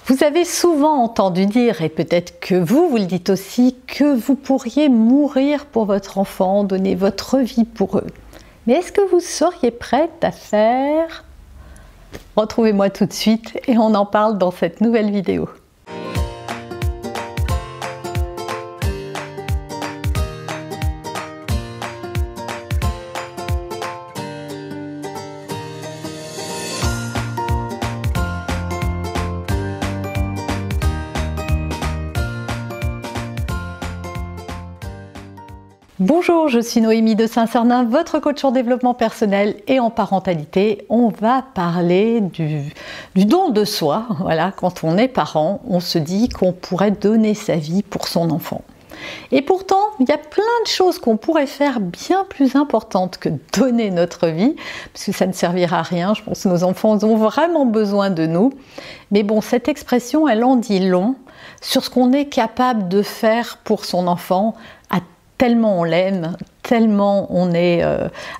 Vous avez souvent entendu dire, et peut-être que vous le dites aussi, que vous pourriez mourir pour votre enfant, donner votre vie pour eux. Mais est-ce que vous seriez prête à faire? Retrouvez-moi tout de suite et on en parle dans cette nouvelle vidéo. Bonjour, je suis Noémie de Saint-Cernin, votre coach en développement personnel et en parentalité. On va parler du don de soi. Voilà, quand on est parent, on se dit qu'on pourrait donner sa vie pour son enfant. Et pourtant, il y a plein de choses qu'on pourrait faire bien plus importantes que donner notre vie, parce que ça ne servira à rien. Je pense que nos enfants ont vraiment besoin de nous. Mais bon, cette expression, elle en dit long sur ce qu'on est capable de faire pour son enfant, tellement on l'aime, tellement on est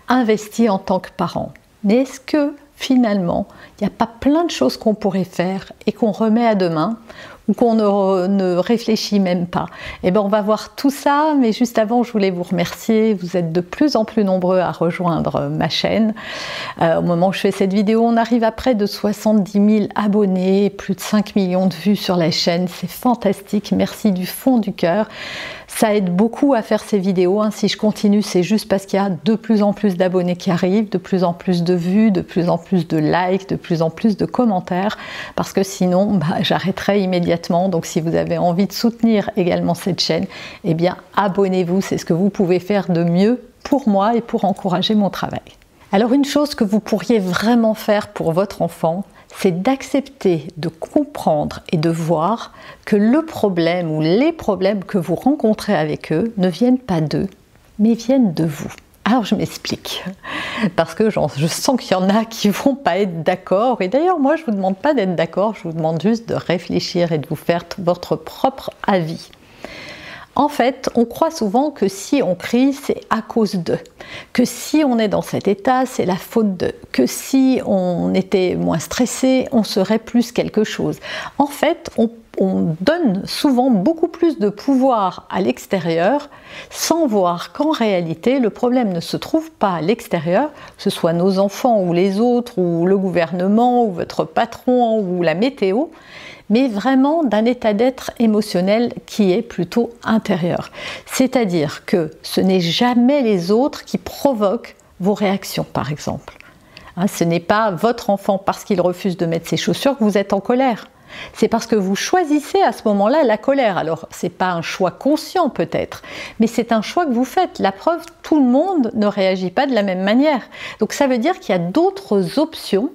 investi en tant que parent. Mais est-ce que finalement, il n'y a pas plein de choses qu'on pourrait faire et qu'on remet à demain ou qu'on ne réfléchit même pas? Eh bien, on va voir tout ça, mais juste avant, je voulais vous remercier. Vous êtes de plus en plus nombreux à rejoindre ma chaîne. Au moment où je fais cette vidéo, on arrive à près de 70 000 abonnés, plus de 5 millions de vues sur la chaîne. C'est fantastique, merci du fond du cœur. Ça aide beaucoup à faire ces vidéos. Si je continue, c'est juste parce qu'il y a de plus en plus d'abonnés qui arrivent, de plus en plus de vues, de plus en plus de likes, de plus en plus de commentaires, parce que sinon, j'arrêterai immédiatement. Donc si vous avez envie de soutenir également cette chaîne, eh bien abonnez-vous, c'est ce que vous pouvez faire de mieux pour moi et pour encourager mon travail. Alors une chose que vous pourriez vraiment faire pour votre enfant, c'est d'accepter de comprendre et de voir que le problème ou les problèmes que vous rencontrez avec eux ne viennent pas d'eux, mais viennent de vous. Alors je m'explique, parce que je sens qu'il y en a qui vont pas être d'accord, et d'ailleurs moi je vous demande pas d'être d'accord, je vous demande juste de réfléchir et de vous faire votre propre avis. En fait, on croit souvent que si on crie, c'est à cause d'eux, que si on est dans cet état, c'est la faute d'eux, que si on était moins stressé, on serait plus quelque chose. En fait, on donne souvent beaucoup plus de pouvoir à l'extérieur sans voir qu'en réalité, le problème ne se trouve pas à l'extérieur, que ce soit nos enfants ou les autres, ou le gouvernement, ou votre patron, ou la météo, mais vraiment d'un état d'être émotionnel qui est plutôt intérieur. C'est-à-dire que ce n'est jamais les autres qui provoquent vos réactions, par exemple. Ce n'est pas votre enfant, parce qu'il refuse de mettre ses chaussures, que vous êtes en colère. C'est parce que vous choisissez à ce moment-là la colère. Alors, ce n'est pas un choix conscient peut-être, mais c'est un choix que vous faites. La preuve, tout le monde ne réagit pas de la même manière. Donc ça veut dire qu'il y a d'autres options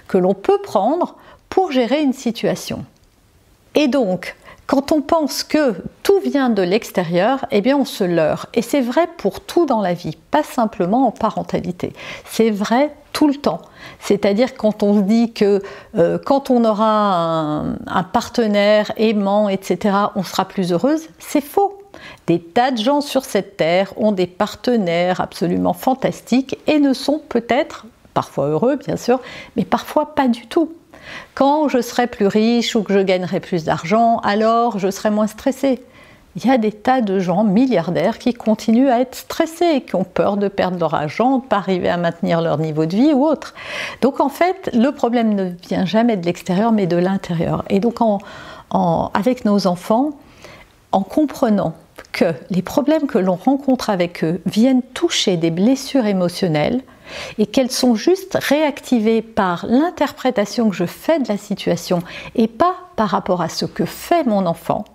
que l'on peut prendre pour gérer une situation. Et donc, quand on pense que tout vient de l'extérieur, eh bien on se leurre. Et c'est vrai pour tout dans la vie, pas simplement en parentalité. C'est vrai tout le temps. C'est-à-dire quand on se dit que quand on aura un partenaire aimant, etc., on sera plus heureuse, c'est faux. Des tas de gens sur cette terre ont des partenaires absolument fantastiques et ne sont peut-être, parfois heureux bien sûr, mais parfois pas du tout. Quand je serai plus riche ou que je gagnerai plus d'argent, alors je serai moins stressée. Il y a des tas de gens milliardaires qui continuent à être stressés, qui ont peur de perdre leur argent, de ne pas arriver à maintenir leur niveau de vie ou autre. Donc en fait, le problème ne vient jamais de l'extérieur, mais de l'intérieur. Et donc avec nos enfants, en comprenant que les problèmes que l'on rencontre avec eux viennent toucher des blessures émotionnelles, et qu'elles sont juste réactivées par l'interprétation que je fais de la situation et pas par rapport à ce que fait mon enfant,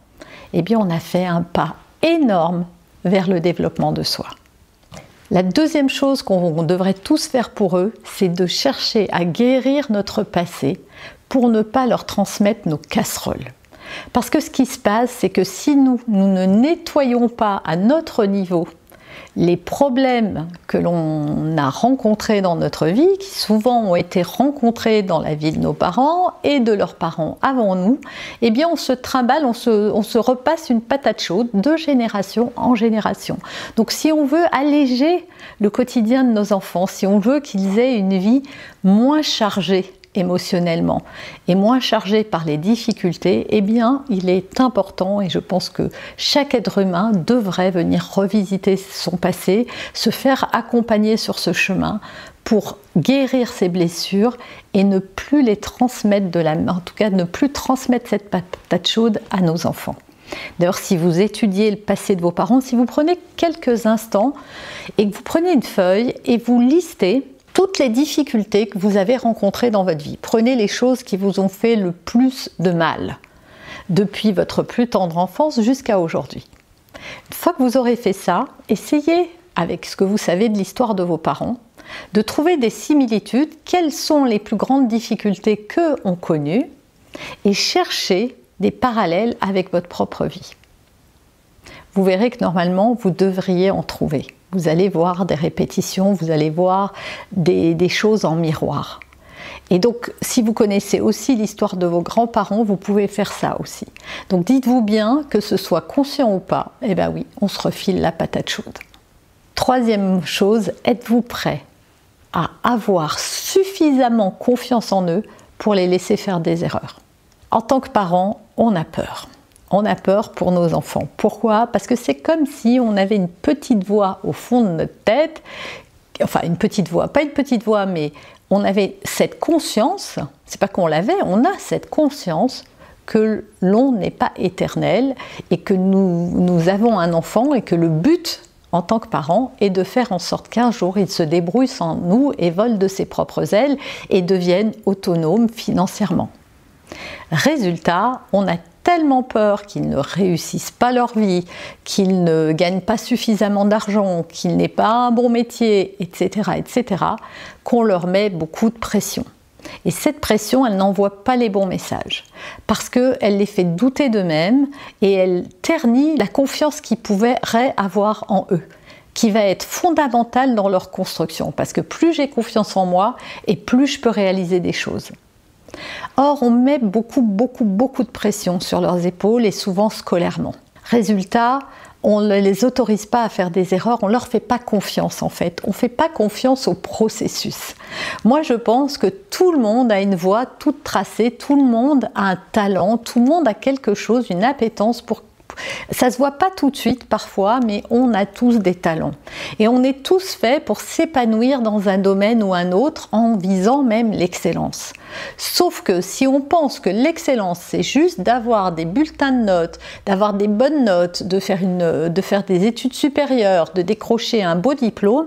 eh bien on a fait un pas énorme vers le développement de soi. La deuxième chose qu'on devrait tous faire pour eux, c'est de chercher à guérir notre passé pour ne pas leur transmettre nos casseroles. Parce que ce qui se passe, c'est que si nous ne nettoyons pas à notre niveau les problèmes que l'on a rencontrés dans notre vie, qui souvent ont été rencontrés dans la vie de nos parents et de leurs parents avant nous, eh bien on se trimballe, on se repasse une patate chaude de génération en génération. Donc si on veut alléger le quotidien de nos enfants, si on veut qu'ils aient une vie moins chargée émotionnellement et moins chargé par les difficultés, eh bien, il est important, et je pense que chaque être humain devrait venir revisiter son passé, se faire accompagner sur ce chemin pour guérir ses blessures et ne plus les transmettre en tout cas ne plus transmettre cette patate chaude à nos enfants. D'ailleurs, si vous étudiez le passé de vos parents, si vous prenez quelques instants et que vous prenez une feuille et vous listez toutes les difficultés que vous avez rencontrées dans votre vie, prenez les choses qui vous ont fait le plus de mal, depuis votre plus tendre enfance jusqu'à aujourd'hui. Une fois que vous aurez fait ça, essayez, avec ce que vous savez de l'histoire de vos parents, de trouver des similitudes, quelles sont les plus grandes difficultés qu'eux ont connues, et cherchez des parallèles avec votre propre vie. Vous verrez que normalement, vous devriez en trouver. Vous allez voir des répétitions, vous allez voir des choses en miroir. Et donc, si vous connaissez aussi l'histoire de vos grands-parents, vous pouvez faire ça aussi. Donc, dites-vous bien, que ce soit conscient ou pas, eh bien oui, on se refile la patate chaude. Troisième chose, êtes-vous prêt à avoir suffisamment confiance en eux pour les laisser faire des erreurs? En tant que parent, on a peur. On a peur pour nos enfants. Pourquoi? Parce que c'est comme si on avait une petite voix au fond de notre tête, enfin une petite voix, pas une petite voix, mais on avait cette conscience, c'est pas qu'on l'avait, on a cette conscience que l'on n'est pas éternel et que nous avons un enfant et que le but en tant que parent est de faire en sorte qu'un jour il se débrouille sans nous et vole de ses propres ailes et devienne autonome financièrement. Résultat, on a tellement peur qu'ils ne réussissent pas leur vie, qu'ils ne gagnent pas suffisamment d'argent, qu'ils n'aient pas un bon métier, etc., qu'on leur met beaucoup de pression. Et cette pression, elle n'envoie pas les bons messages, parce qu'elle les fait douter d'eux-mêmes et elle ternit la confiance qu'ils pourraient avoir en eux, qui va être fondamentale dans leur construction, parce que plus j'ai confiance en moi, et plus je peux réaliser des choses. Or, on met beaucoup de pression sur leurs épaules et souvent scolairement. Résultat, on ne les autorise pas à faire des erreurs, on ne leur fait pas confiance en fait. On ne fait pas confiance au processus. Moi, je pense que tout le monde a une voie toute tracée, tout le monde a un talent, tout le monde a quelque chose, une appétence pour... Ça se voit pas tout de suite parfois, mais on a tous des talents. Et on est tous faits pour s'épanouir dans un domaine ou un autre en visant même l'excellence. Sauf que si on pense que l'excellence, c'est juste d'avoir des bulletins de notes, d'avoir des bonnes notes, de faire des études supérieures, de décrocher un beau diplôme,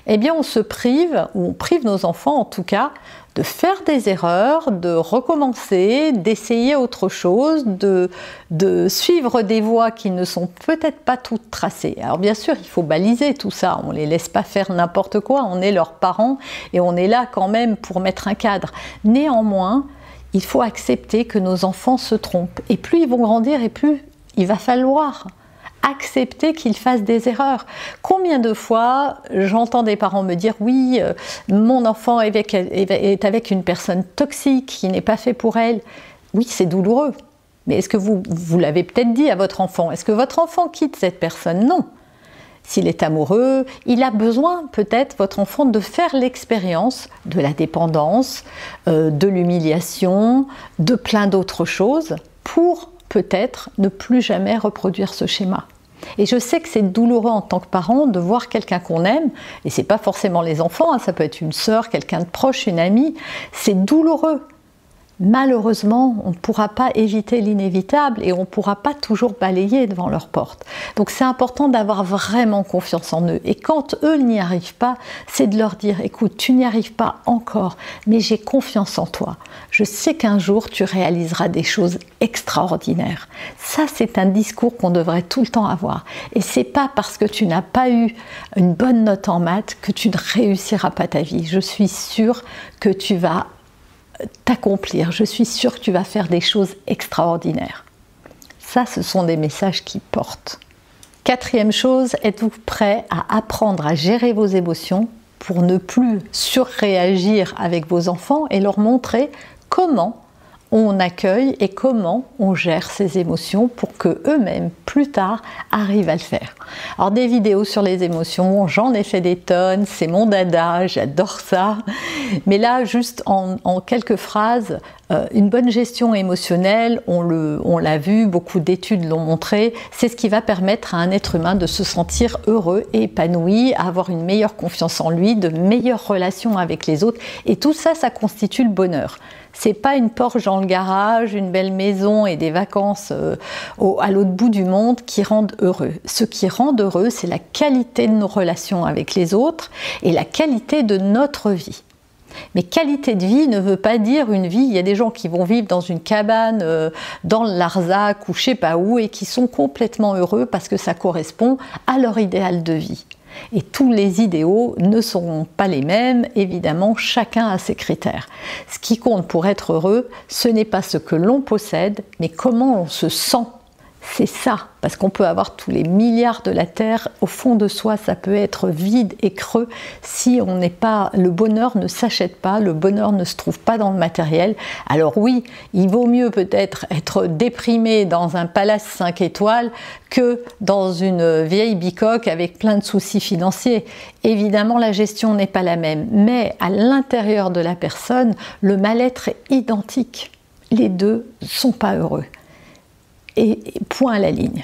eh bien on se prive, ou on prive nos enfants en tout cas, de faire des erreurs, de recommencer, d'essayer autre chose, de suivre des voies qui ne sont peut-être pas toutes tracées. Alors bien sûr, il faut baliser tout ça, on ne les laisse pas faire n'importe quoi, on est leurs parents et on est là quand même pour mettre un cadre. Néanmoins, il faut accepter que nos enfants se trompent. Et plus ils vont grandir et plus il va falloir accepter qu'ils fassent des erreurs. Combien de fois j'entends des parents me dire « Oui, mon enfant est avec une personne toxique qui n'est pas fait pour elle. » Oui, c'est douloureux. Mais est-ce que vous l'avez peut-être dit à votre enfant? Est-ce que votre enfant quitte cette personne? Non. S'il est amoureux, il a besoin peut-être, votre enfant, de faire l'expérience de la dépendance, de l'humiliation, de plein d'autres choses pour peut-être ne plus jamais reproduire ce schéma. Et je sais que c'est douloureux en tant que parent de voir quelqu'un qu'on aime, et c'est pas forcément les enfants, hein, ça peut être une sœur, quelqu'un de proche, une amie, c'est douloureux. Malheureusement, on ne pourra pas éviter l'inévitable et on ne pourra pas toujours balayer devant leur porte. Donc c'est important d'avoir vraiment confiance en eux. Et quand eux n'y arrivent pas, c'est de leur dire « Écoute, tu n'y arrives pas encore, mais j'ai confiance en toi. Je sais qu'un jour, tu réaliseras des choses extraordinaires. » Ça, c'est un discours qu'on devrait tout le temps avoir. Et c'est pas parce que tu n'as pas eu une bonne note en maths que tu ne réussiras pas ta vie. Je suis sûre que tu vas t'accomplir. Je suis sûre que tu vas faire des choses extraordinaires. Ça, ce sont des messages qui portent. Quatrième chose, êtes-vous prêt à apprendre à gérer vos émotions pour ne plus surréagir avec vos enfants et leur montrer comment on accueille et comment on gère ses émotions pour que eux-mêmes, plus tard, arrivent à le faire. Alors des vidéos sur les émotions, j'en ai fait des tonnes, c'est mon dada, j'adore ça. Mais là, juste en quelques phrases, une bonne gestion émotionnelle, on l'a vu, beaucoup d'études l'ont montré, c'est ce qui va permettre à un être humain de se sentir heureux et épanoui, avoir une meilleure confiance en lui, de meilleures relations avec les autres. Et tout ça, ça constitue le bonheur. C'est pas une Porsche dans le garage, une belle maison et des vacances à l'autre bout du monde qui rendent heureux. Ce qui rend heureux, c'est la qualité de nos relations avec les autres et la qualité de notre vie. Mais qualité de vie ne veut pas dire une vie. Il y a des gens qui vont vivre dans une cabane, dans le Larzac ou je sais pas où et qui sont complètement heureux parce que ça correspond à leur idéal de vie. Et tous les idéaux ne seront pas les mêmes, évidemment, chacun a ses critères. Ce qui compte pour être heureux, ce n'est pas ce que l'on possède, mais comment on se sent. C'est ça, parce qu'on peut avoir tous les milliards de la Terre, au fond de soi, ça peut être vide et creux si on n'est pas, le bonheur ne s'achète pas, le bonheur ne se trouve pas dans le matériel. Alors oui, il vaut mieux peut-être être déprimé dans un palace 5 étoiles que dans une vieille bicoque avec plein de soucis financiers. Évidemment, la gestion n'est pas la même, mais à l'intérieur de la personne, le mal-être est identique. Les deux ne sont pas heureux. Et point à la ligne.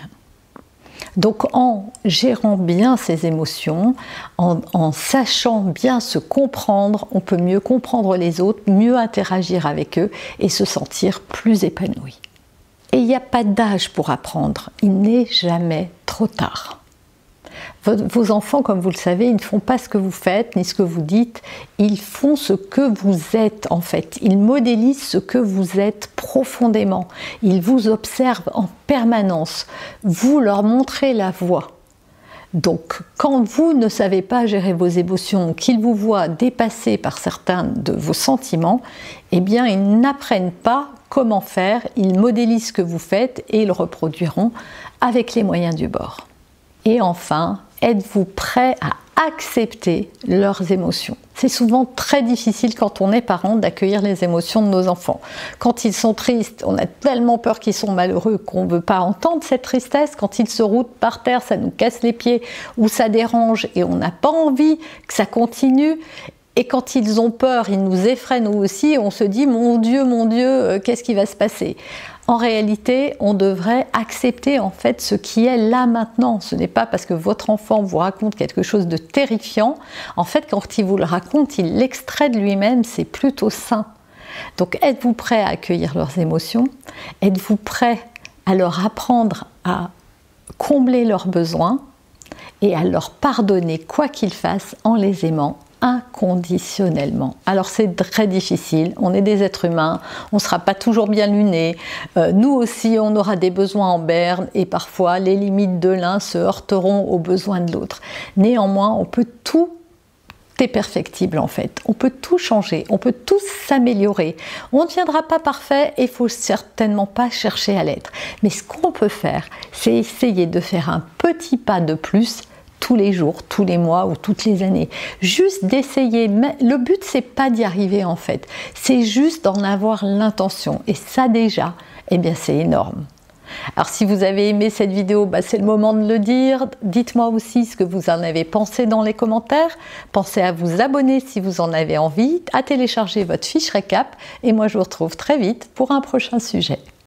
Donc en gérant bien ses émotions, en sachant bien se comprendre, on peut mieux comprendre les autres, mieux interagir avec eux et se sentir plus épanoui. Et il n'y a pas d'âge pour apprendre, il n'est jamais trop tard. Vos enfants, comme vous le savez, ils ne font pas ce que vous faites ni ce que vous dites, ils font ce que vous êtes en fait. Ils modélisent ce que vous êtes profondément. Ils vous observent en permanence. Vous leur montrez la voie. Donc, quand vous ne savez pas gérer vos émotions, qu'ils vous voient dépassés par certains de vos sentiments, eh bien, ils n'apprennent pas comment faire, ils modélisent ce que vous faites et ils le reproduiront avec les moyens du bord. Et enfin, êtes-vous prêt à accepter leurs émotions? C'est souvent très difficile quand on est parent d'accueillir les émotions de nos enfants. Quand ils sont tristes, on a tellement peur qu'ils sont malheureux qu'on ne veut pas entendre cette tristesse. Quand ils se routent par terre, ça nous casse les pieds ou ça dérange et on n'a pas envie que ça continue. Et quand ils ont peur, ils nous effraient nous aussi, on se dit « mon Dieu, qu'est-ce qui va se passer ?» En réalité, on devrait accepter en fait ce qui est là maintenant. Ce n'est pas parce que votre enfant vous raconte quelque chose de terrifiant. En fait, quand il vous le raconte, il l'extrait de lui-même, c'est plutôt sain. Donc, êtes-vous prêt à accueillir leurs émotions? Êtes-vous prêt à leur apprendre à combler leurs besoins et à leur pardonner quoi qu'ils fassent en les aimant inconditionnellement? Alors c'est très difficile, on est des êtres humains, on ne sera pas toujours bien lunés, nous aussi on aura des besoins en berne et parfois les limites de l'un se heurteront aux besoins de l'autre. Néanmoins, on peut tout est perfectible en fait, on peut tout changer, on peut tout s'améliorer. On ne deviendra pas parfait et il ne faut certainement pas chercher à l'être. Mais ce qu'on peut faire, c'est essayer de faire un petit pas de plus tous les jours, tous les mois ou toutes les années. Juste d'essayer. Le but, c'est pas d'y arriver en fait. C'est juste d'en avoir l'intention. Et ça déjà, eh bien c'est énorme. Alors si vous avez aimé cette vidéo, c'est le moment de le dire. Dites-moi aussi ce que vous en avez pensé dans les commentaires. Pensez à vous abonner si vous en avez envie, à télécharger votre fiche récap. Et moi, je vous retrouve très vite pour un prochain sujet.